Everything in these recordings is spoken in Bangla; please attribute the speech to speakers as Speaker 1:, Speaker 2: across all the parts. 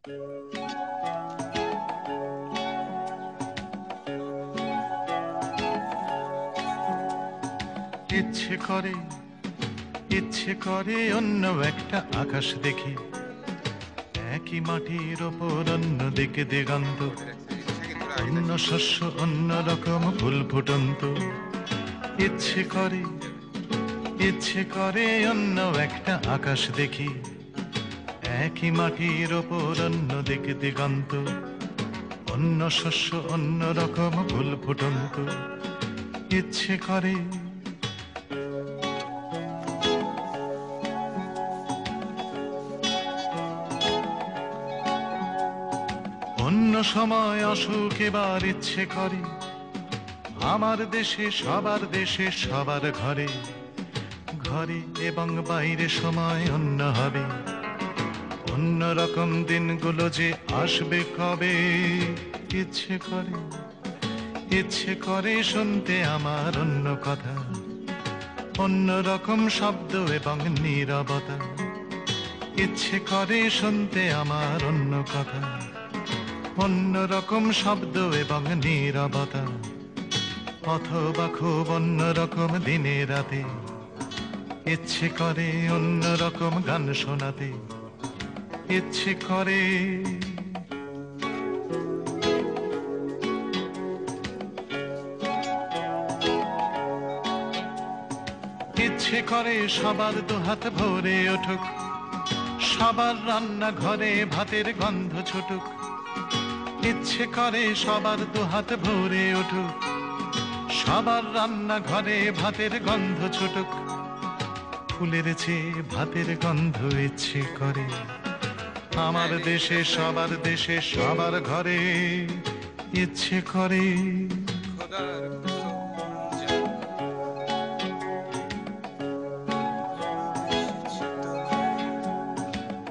Speaker 1: ইচ্ছে করে ইচ্ছে করে অন্য একটা আকাশ দেখি, একই মাটির ওপর অন্য দিকে দিগন্ত, অন্য শস্য অন্য রকম ফুল ফুটন্ত। ইচ্ছে করে অন্য একটা আকাশ দেখি, একই মাটির ওপর অন্য দিকে দিগন্ত, অন্য শস্য অন্য রকম ফুল ফুটন্ত। ইচ্ছে করে অন্য সময় অসুখ, এবার ইচ্ছে করে আমার দেশে সবার দেশে সবার ঘরে ঘরে এবং বাইরে সময় অন্য হবে। অন্য রকম দিনগুলো যে আসবে কবে, ইচ্ছে করে শুনতে আমার অন্য কথা, অন্য রকম শব্দ এবং নীরবতা। ইচ্ছে করে শুনতে আমার অন্য কথা, অন্য রকম শব্দ এবং নীরবতা। অথবা খুব অন্য রকম দিনে রাতে ইচ্ছে করে অন্য রকম গান শোনাতে। ইচ্ছে করে ইচ্ছে করে সবার দুহাত ভরে উঠুক, সবার রান্না ঘরে ভাতের গন্ধ ছুটুক। ইচ্ছে করে সবার দুহাত ভরে উঠুক, সবার রান্না ঘরে ভাতের গন্ধ ছুটুক। ফুলের চেয়ে ভাতের গন্ধ ইচ্ছে করে আমার দেশে সবার দেশে সবার ঘরে। ইচ্ছে করে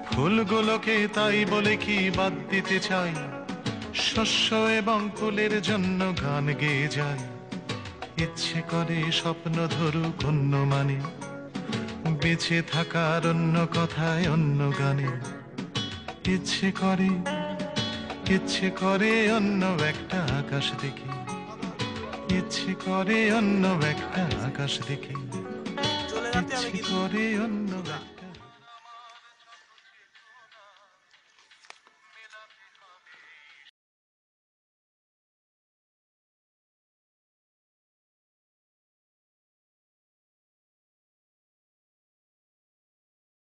Speaker 1: ফুলগুলোকে তাই বলে কি বাদ দিতে চাই, শস্য এবং ফুলের জন্য গান গেয়ে যায়। ইচ্ছে করে স্বপ্ন ধরুক অন্য মানে, বেঁচে থাকার অন্য কথায় অন্য গানে। ইচ্ছে করে অন্য একটা আকাশ দেখি, ইচ্ছে করে অন্য একটা আকাশ দেখি, ইচ্ছে করে অন্য